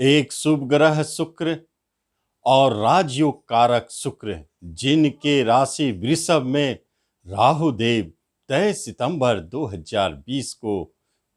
एक शुभ ग्रह शुक्र और राजयोग कारक शुक्र जिनके राशि वृषभ में राहु देव 23 सितंबर 2020 को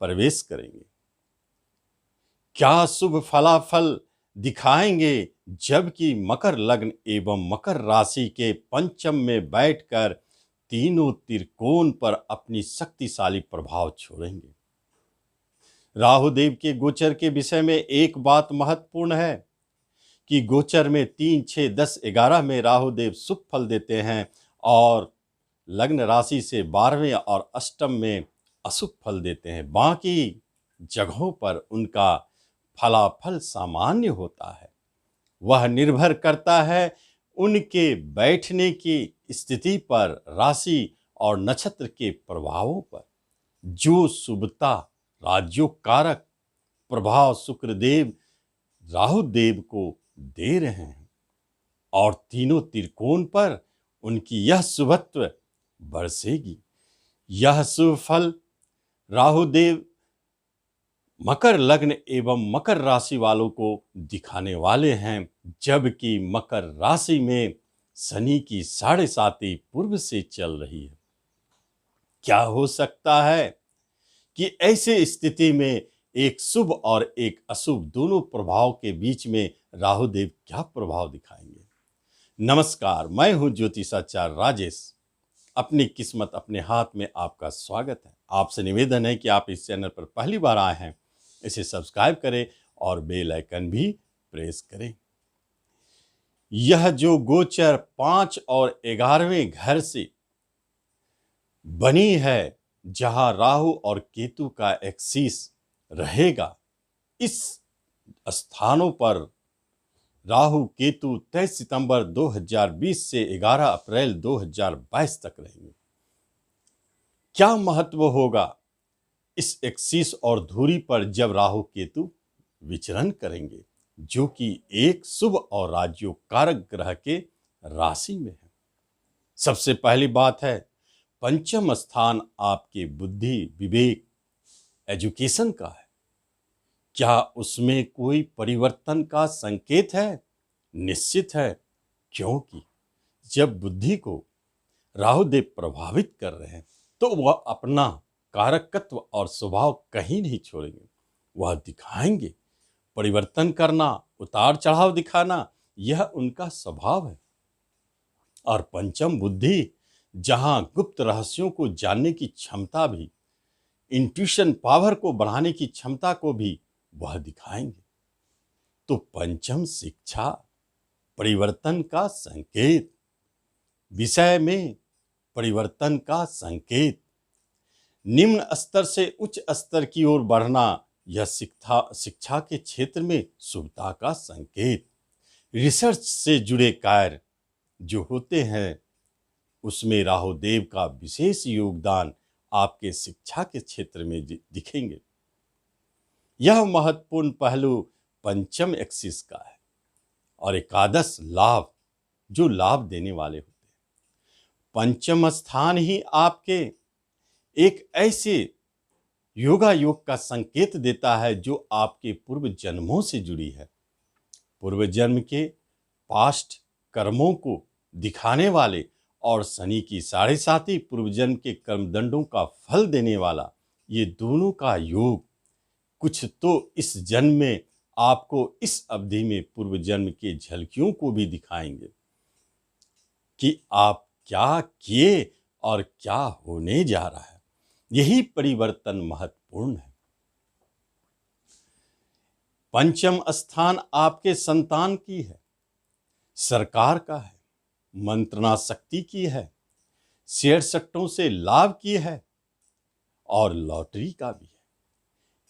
प्रवेश करेंगे। क्या शुभ फलाफल दिखाएंगे, जबकि मकर लग्न एवं मकर राशि के पंचम में बैठकर तीनों त्रिकोण पर अपनी शक्तिशाली प्रभाव छोड़ेंगे। राहु देव के गोचर के विषय में एक बात महत्वपूर्ण है कि गोचर में 3, 6, 10, 11 में राहु देव शुभ फल देते हैं और लग्न राशि से 12वें और अष्टम में अशुभ फल देते हैं। बाकी जगहों पर उनका फलाफल सामान्य होता है। वह निर्भर करता है उनके बैठने की स्थिति पर, राशि और नक्षत्र के प्रभावों पर। जो शुभता राजयोग कारक प्रभाव शुक्रदेव राहु देव को दे रहे हैं और तीनों त्रिकोण पर उनकी यह शुभत्व बरसेगी। यह शुभ फल राहु देव मकर लग्न एवं मकर राशि वालों को दिखाने वाले हैं, जबकि मकर राशि में शनि की 7.5 पूर्व से चल रही है। क्या हो सकता है कि ऐसे स्थिति में एक शुभ और एक अशुभ दोनों प्रभाव के बीच में राहु देव क्या प्रभाव दिखाएंगे? नमस्कार, मैं हूं ज्योतिषाचार्य राजेश। अपनी किस्मत अपने हाथ में आपका स्वागत है। आपसे निवेदन है कि आप इस चैनल पर पहली बार आए हैं, इसे सब्सक्राइब करें और बेल आइकन भी प्रेस करें। यह जो गोचर 5 और 11वें घर से बनी है, जहां राहु और केतु का एक्सिस रहेगा, इस स्थानों पर राहु केतु 23 सितंबर 2020 से 11 अप्रैल 2022 तक रहेंगे। क्या महत्व होगा इस एक्सिस और धुरी पर जब राहु केतु विचरण करेंगे, जो कि एक शुभ और राजयोग कारक ग्रह के राशि में है? सबसे पहली बात है, पंचम स्थान आपके बुद्धि, विवेक, एजुकेशन का है। क्या उसमें कोई परिवर्तन का संकेत है? निश्चित है, क्योंकि जब बुद्धि को राहु देव प्रभावित कर रहे हैं तो वह अपना कारकत्व और स्वभाव कहीं नहीं छोड़ेंगे। वह दिखाएंगे। परिवर्तन करना, उतार चढ़ाव दिखाना, यह उनका स्वभाव है। और पंचम बुद्धि, जहां गुप्त रहस्यों को जानने की क्षमता भी, इंट्यूशन पावर को बढ़ाने की क्षमता को भी वह दिखाएंगे। तो पंचम शिक्षा, परिवर्तन का संकेत, विषय में परिवर्तन का संकेत, निम्न स्तर से उच्च स्तर की ओर बढ़ना, यह शिक्षा के क्षेत्र में शुभता का संकेत। रिसर्च से जुड़े कार्य जो होते हैं, उसमें राहु देव का विशेष योगदान आपके शिक्षा के क्षेत्र में दिखेंगे। यह महत्वपूर्ण पहलू पंचम एक्सिस का है और एकादश लाभ जो लाभ देने वाले होते हैं। पंचम स्थान ही आपके एक ऐसे योगा योग का संकेत देता है जो आपके पूर्व जन्मों से जुड़ी है। पूर्व जन्म के पास्ट कर्मों को दिखाने वाले और शनि की 7.5 पूर्व जन्म के कर्मदंडों का फल देने वाला, ये दोनों का योग कुछ तो इस जन्म में आपको इस अवधि में पूर्व जन्म के झलकियों को भी दिखाएंगे कि आप क्या किए और क्या होने जा रहा है। यही परिवर्तन महत्वपूर्ण है। पंचम स्थान आपके संतान की है, सरकार का है, मंत्रणा शक्ति की है, शेयर सट्टों से लाभ की है और लॉटरी का भी है।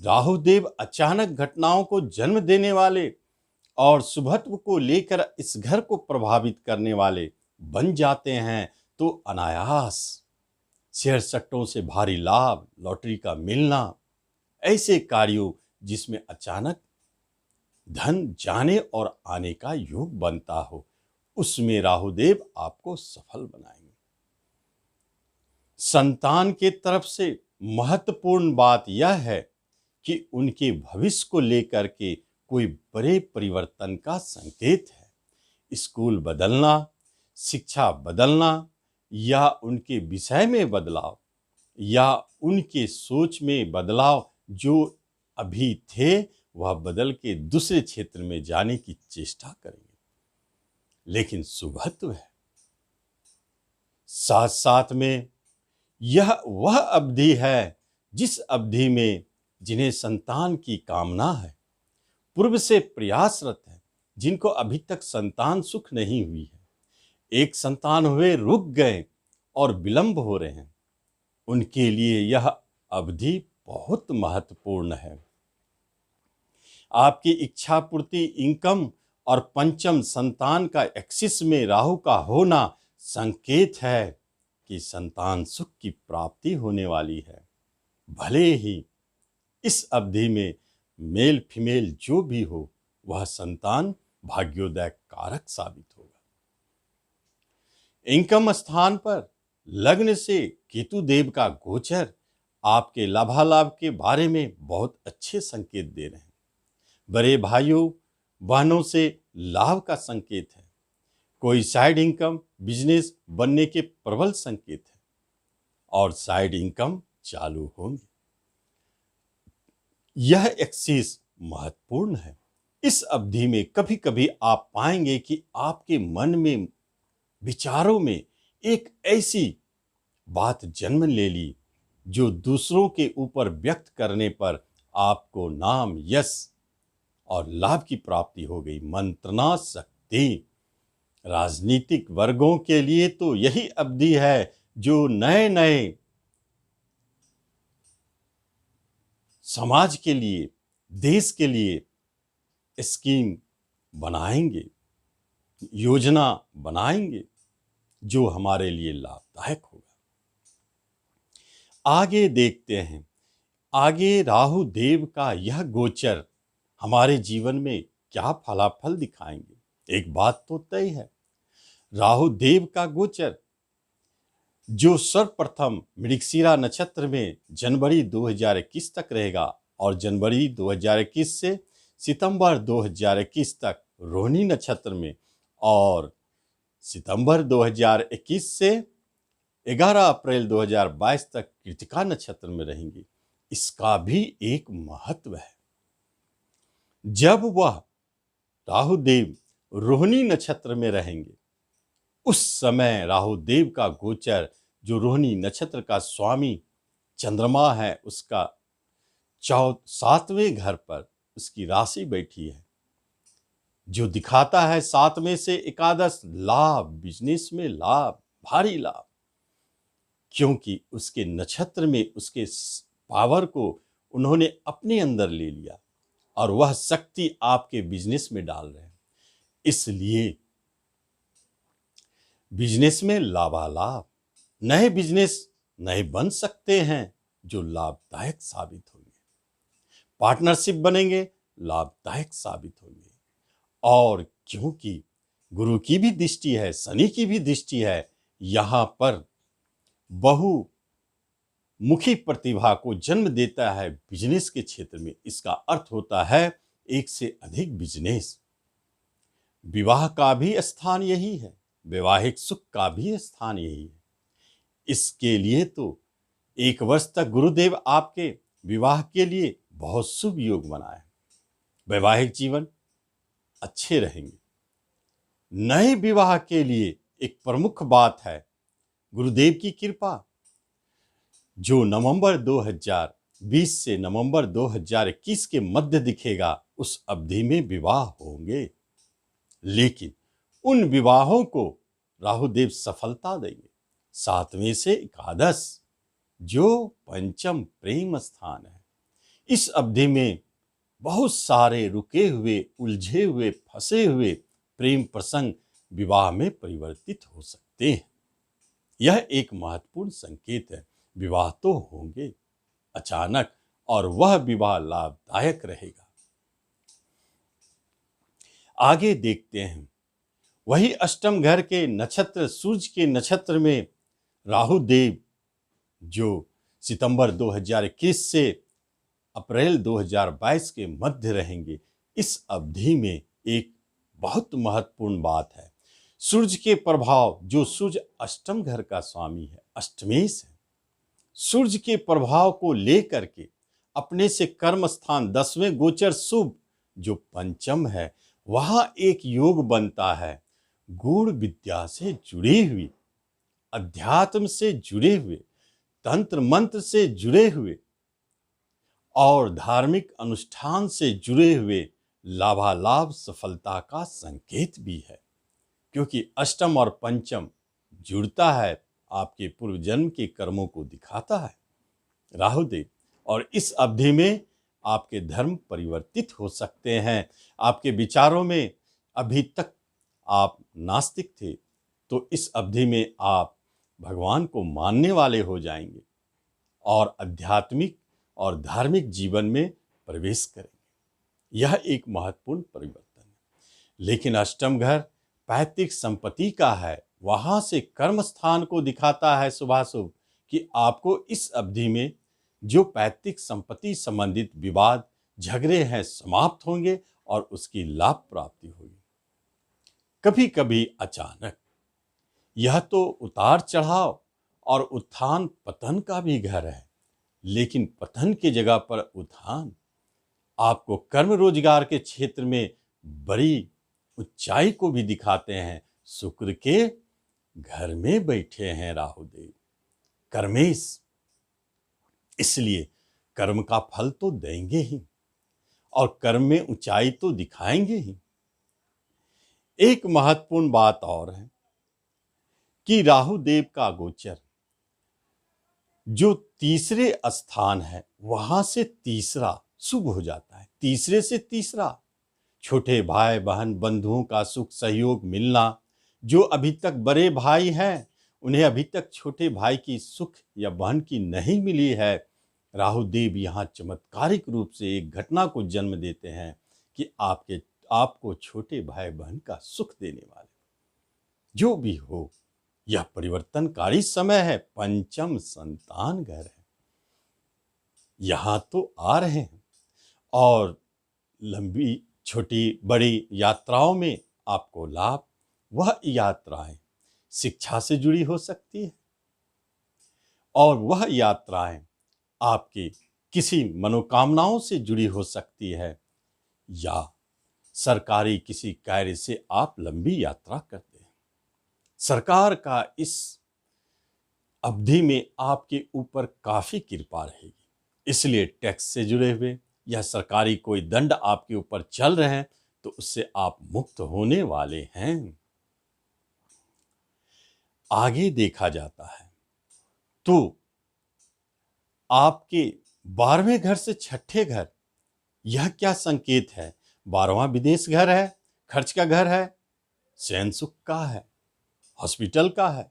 राहु देव अचानक घटनाओं को जन्म देने वाले और शुभत्व को लेकर इस घर को प्रभावित करने वाले बन जाते हैं। तो अनायास शेयर सट्टों से भारी लाभ, लॉटरी का मिलना, ऐसे कार्यों जिसमें अचानक धन जाने और आने का योग बनता हो, उसमें राहुदेव आपको सफल बनाएंगे। संतान के तरफ से महत्वपूर्ण बात यह है कि उनके भविष्य को लेकर के कोई बड़े परिवर्तन का संकेत है। स्कूल बदलना, शिक्षा बदलना, या उनके विषय में बदलाव, या उनके सोच में बदलाव, जो अभी थे वह बदल के दूसरे क्षेत्र में जाने की चेष्टा करेंगे। लेकिन शुभत्व है, साथ साथ में यह वह अवधि है जिस अवधि में जिन्हें संतान की कामना है, पूर्व से प्रयासरत है, जिनको अभी तक संतान सुख नहीं हुई है, एक संतान हुए रुक गए और विलंब हो रहे हैं, उनके लिए यह अवधि बहुत महत्वपूर्ण है। आपकी इच्छा पूर्ति, इनकम और पंचम संतान का एक्सिस में राहु का होना संकेत है कि संतान सुख की प्राप्ति होने वाली है। भले ही इस अवधि में मेल फीमेल जो भी हो, वह संतान भाग्योदय कारक साबित होगा। इनकम स्थान पर लग्न से केतु देव का गोचर आपके लाभालाभ के बारे में बहुत अच्छे संकेत दे रहे हैं। बड़े भाइयों बहनों से लाभ का संकेत है। कोई साइड इनकम बिजनेस बनने के प्रबल संकेत है और साइड इनकम चालू होंगे। यह एक्सिस महत्वपूर्ण है। इस अवधि में कभी कभी आप पाएंगे कि आपके मन में, विचारों में एक ऐसी बात जन्म ले ली जो दूसरों के ऊपर व्यक्त करने पर आपको नाम, यश और लाभ की प्राप्ति हो गई। मंत्रणा शक्ति। राजनीतिक वर्गों के लिए तो यही अवधि है जो नए नए समाज के लिए, देश के लिए स्कीम बनाएंगे, योजना बनाएंगे जो हमारे लिए लाभदायक होगा। आगे देखते हैं, आगे राहु देव का यह गोचर हमारे जीवन में क्या फलाफल दिखाएंगे। एक बात तो तय है, राहु देव का गोचर जो सर्वप्रथम मृगशिरा नक्षत्र में जनवरी 2021 तक रहेगा और जनवरी 2021 से सितंबर 2021 तक रोहिणी नक्षत्र में और सितंबर 2021 से 11 अप्रैल 2022 तक कृतिका नक्षत्र में रहेंगे। इसका भी एक महत्व है। जब वह राहु देव रोहिणी नक्षत्र में रहेंगे, उस समय राहु देव का गोचर जो रोहिणी नक्षत्र का स्वामी चंद्रमा है, उसका 7वें घर पर उसकी राशि बैठी है, जो दिखाता है 7 में से एकादश लाभ, बिजनेस में लाभ, भारी लाभ, क्योंकि उसके नक्षत्र में उसके पावर को उन्होंने अपने अंदर ले लिया और वह शक्ति आपके बिजनेस में डाल रहे हैं। इसलिए बिजनेस में लाभालाभ, नए बिजनेस नए बन सकते हैं जो लाभदायक साबित होंगे। पार्टनरशिप बनेंगे, लाभदायक साबित होंगे। और क्योंकि गुरु की भी दृष्टि है, शनि की भी दृष्टि है, यहाँ पर बहुमुखी प्रतिभा को जन्म देता है बिजनेस के क्षेत्र में। इसका अर्थ होता है एक से अधिक बिजनेस। विवाह का भी स्थान यही है, वैवाहिक सुख का भी स्थान यही है। इसके लिए तो 1 वर्ष तक गुरुदेव आपके विवाह के लिए बहुत शुभ योग बनाए। वैवाहिक जीवन अच्छे रहेंगे। नए विवाह के लिए एक प्रमुख बात है गुरुदेव की कृपा, जो नवंबर 2020 से नवंबर 2021 के मध्य दिखेगा, उस अवधि में विवाह होंगे। लेकिन उन विवाहों को राहुदेव सफलता देंगे। 7वें से एकादश जो पंचम प्रेम स्थान है, इस अवधि में बहुत सारे रुके हुए, उलझे हुए, फंसे हुए प्रेम प्रसंग विवाह में परिवर्तित हो सकते हैं। यह एक महत्वपूर्ण संकेत है। विवाह तो होंगे अचानक और वह विवाह लाभदायक रहेगा। आगे देखते हैं, वही अष्टम घर के नक्षत्र सूर्य के नक्षत्र में राहु देव जो सितंबर 2021 से अप्रैल 2022 के मध्य रहेंगे, इस अवधि में एक बहुत महत्वपूर्ण बात है। सूर्य के प्रभाव, जो सूर्य अष्टम घर का स्वामी है, अष्टमेश है, सूर्य के प्रभाव को लेकर के अपने से कर्म स्थान 10वें गोचर शुभ जो पंचम है, वहां एक योग बनता है गूढ़ विद्या से जुड़ी हुई, अध्यात्म से जुड़े हुए, तंत्र मंत्र से जुड़े हुए और धार्मिक अनुष्ठान से जुड़े हुए लाभालाभ सफलता का संकेत भी है, क्योंकि अष्टम और पंचम जुड़ता है, आपके पूर्व जन्म के कर्मों को दिखाता है राहुदेव। और इस अवधि में आपके धर्म परिवर्तित हो सकते हैं। आपके विचारों में अभी तक आप नास्तिक थे, तो इस अवधि में आप भगवान को मानने वाले हो जाएंगे और आध्यात्मिक और धार्मिक जीवन में प्रवेश करेंगे। यह एक महत्वपूर्ण परिवर्तन है। लेकिन अष्टम घर पैतृक संपत्ति का है, वहां से कर्म स्थान को दिखाता है शुभाशुभ, कि आपको इस अवधि में जो पैतृक संपत्ति संबंधित विवाद झगड़े हैं समाप्त होंगे और उसकी लाभ प्राप्ति होगी। कभी कभी अचानक, यह तो उतार चढ़ाव और उत्थान पतन का भी घर है, लेकिन पतन की जगह पर उत्थान आपको कर्म रोजगार के क्षेत्र में बड़ी ऊंचाई को भी दिखाते हैं। शुक्र के घर में बैठे हैं राहुदेव, कर्मेश, इसलिए कर्म का फल तो देंगे ही और कर्म में ऊंचाई तो दिखाएंगे ही। एक महत्वपूर्ण बात और है कि राहुदेव का गोचर जो तीसरे स्थान है, वहां से तीसरा शुभ हो जाता है। तीसरे से तीसरा, छोटे भाई बहन बंधुओं का सुख सहयोग मिलना, जो अभी तक बड़े भाई हैं उन्हें अभी तक छोटे भाई की सुख या बहन की नहीं मिली है, राहुदेव यहाँ चमत्कारिक रूप से एक घटना को जन्म देते हैं कि आपको छोटे भाई बहन का सुख देने वाले। जो भी हो, यह परिवर्तनकारी समय है। पंचम संतान घर है, यहां तो आ रहे हैं और लंबी छोटी बड़ी यात्राओं में आपको लाभ। वह यात्राएं शिक्षा से जुड़ी हो सकती है और वह यात्राएं आपकी किसी मनोकामनाओं से जुड़ी हो सकती है, या सरकारी किसी कार्य से आप लंबी यात्रा करते हैं। सरकार का इस अवधि में आपके ऊपर काफी कृपा रहेगी, इसलिए टैक्स से जुड़े हुए या सरकारी कोई दंड आपके ऊपर चल रहे हैं तो उससे आप मुक्त होने वाले हैं। आगे देखा जाता है तो आपके 12वें घर से छठे घर, यह क्या संकेत है? 12वां विदेश घर है, खर्च का घर है, चैन सुख का है, हॉस्पिटल का है।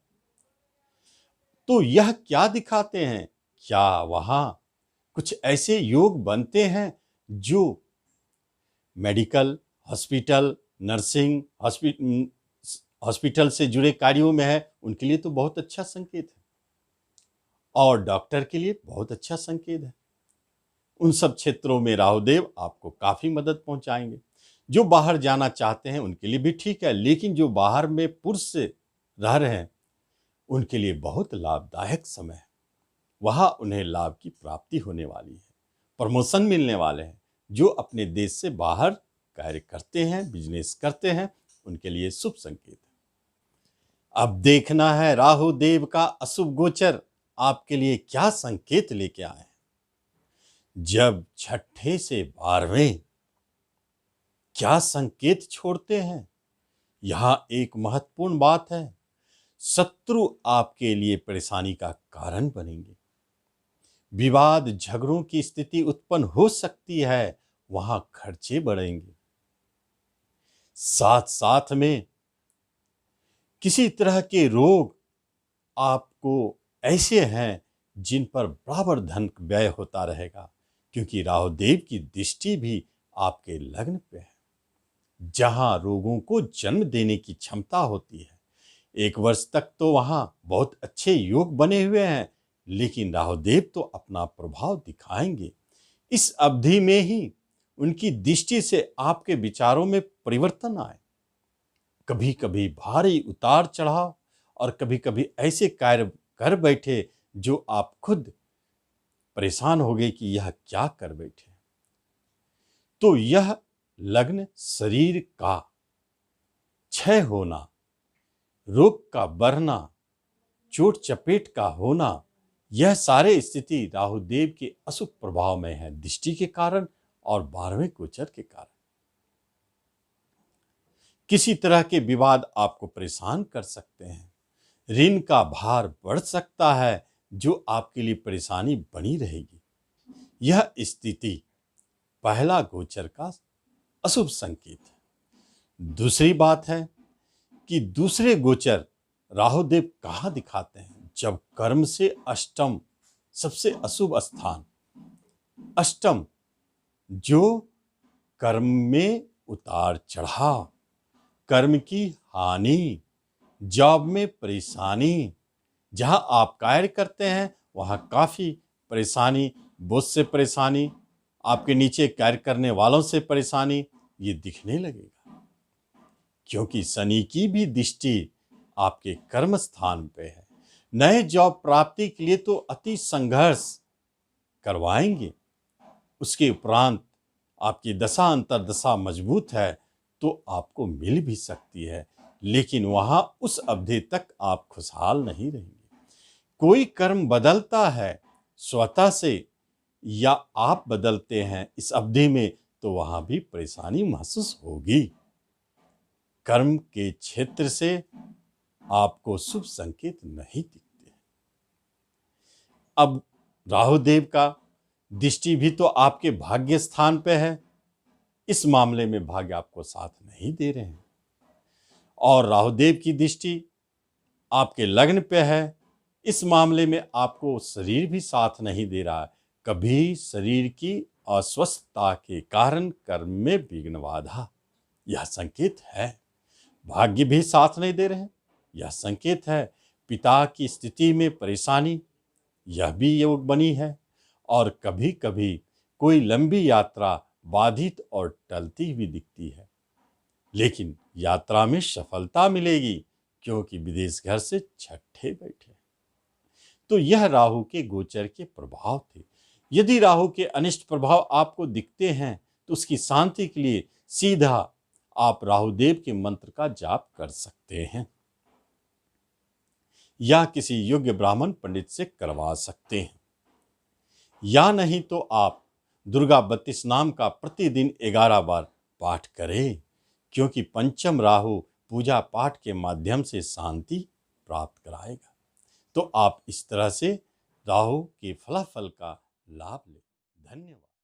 तो यह क्या दिखाते हैं? क्या वहां कुछ ऐसे योग बनते हैं जो मेडिकल, हॉस्पिटल, नर्सिंग, हॉस्पिटल से जुड़े कार्यों में है, उनके लिए तो बहुत अच्छा संकेत है और डॉक्टर के लिए बहुत अच्छा संकेत है। उन सब क्षेत्रों में राहुदेव आपको काफी मदद पहुंचाएंगे। जो बाहर जाना चाहते हैं उनके लिए भी ठीक है, लेकिन जो बाहर में पुरुष से रह रहे हैं उनके लिए बहुत लाभदायक समय है। वहां उन्हें लाभ की प्राप्ति होने वाली है, प्रमोशन मिलने वाले हैं। जो अपने देश से बाहर कार्य करते हैं, बिजनेस करते हैं, उनके लिए शुभ संकेत है। अब देखना है राहु देव का अशुभ गोचर आपके लिए क्या संकेत लेके आए हैं। जब छठे से 12वें क्या संकेत छोड़ते हैं, यहां एक महत्वपूर्ण बात है। शत्रु आपके लिए परेशानी का कारण बनेंगे, विवाद झगड़ों की स्थिति उत्पन्न हो सकती है, वहां खर्चे बढ़ेंगे। साथ साथ में किसी तरह के रोग आपको ऐसे हैं जिन पर बराबर धन व्यय होता रहेगा, क्योंकि राहुदेव की दृष्टि भी आपके लग्न पे है, जहां रोगों को जन्म देने की क्षमता होती है। 1 वर्ष तक तो वहां बहुत अच्छे योग बने हुए हैं, लेकिन राहुदेव तो अपना प्रभाव दिखाएंगे। इस अवधि में ही उनकी दृष्टि से आपके विचारों में परिवर्तन आए। कभी कभी भारी उतार चढ़ाव और कभी कभी ऐसे कार्य कर बैठे जो आप खुद परेशान हो गए कि यह क्या कर बैठे। तो यह लग्न शरीर का क्षय होना, रोग का बढ़ना, चोट चपेट का होना, यह सारे स्थिति राहुदेव के अशुभ प्रभाव में है, दृष्टि के कारण और 12वें गोचर के कारण। किसी तरह के विवाद आपको परेशान कर सकते हैं, ऋण का भार बढ़ सकता है जो आपके लिए परेशानी बनी रहेगी। यह स्थिति पहला गोचर का अशुभ संकेत है। दूसरी बात है कि दूसरे गोचर राहुदेव कहाँ दिखाते हैं? जब कर्म से अष्टम, सबसे अशुभ स्थान अष्टम, जो कर्म में उतार चढ़ाव, कर्म की हानि, जॉब में परेशानी, जहां आप कार्य करते हैं वहां काफी परेशानी, बॉस से परेशानी, आपके नीचे कार्य करने वालों से परेशानी, ये दिखने लगेगा। क्योंकि शनि की भी दृष्टि आपके कर्म स्थान पे है। नए जॉब प्राप्ति के लिए तो अति संघर्ष करवाएंगे। उसके उपरांत आपकी दशा अंतर्दशा मजबूत है तो आपको मिल भी सकती है, लेकिन वहां उस अवधि तक आप खुशहाल नहीं रहेंगे। कोई कर्म बदलता है स्वतः से या आप बदलते हैं इस अवधि में, तो वहां भी परेशानी महसूस होगी। कर्म के क्षेत्र से आपको शुभ संकेत नहीं दिखते। अब राहुदेव का दृष्टि भी तो आपके भाग्य स्थान पे है। इस मामले में भाग्य आपको साथ नहीं दे रहे हैं। और राहुदेव की दृष्टि आपके लग्न पे है। इस मामले में आपको शरीर भी साथ नहीं दे रहा है। कभी शरीर की अस्वस्थता के कारण कर्म में विघ्न बाधा, यह संकेत है। भाग्य भी साथ नहीं दे रहे हैं, यह संकेत है। पिता की स्थिति में परेशानी, यह भी योग बनी है। और कभी कभी कोई लंबी यात्रा बाधित और टलती हुई दिखती है, लेकिन यात्रा में सफलता मिलेगी क्योंकि विदेश घर से छठे बैठे। तो यह राहु के गोचर के प्रभाव थे। यदि राहु के अनिष्ट प्रभाव आपको दिखते हैं तो उसकी शांति के लिए सीधा आप राहुदेव के मंत्र का जाप कर सकते हैं या किसी योग्य ब्राह्मण पंडित से करवा सकते हैं, या नहीं तो आप दुर्गा 32 नाम का प्रतिदिन 11 बार पाठ करें, क्योंकि पंचम राहु पूजा पाठ के माध्यम से शांति प्राप्त कराएगा। तो आप इस तरह से राहु के फलाफल का लाभ लें। धन्यवाद।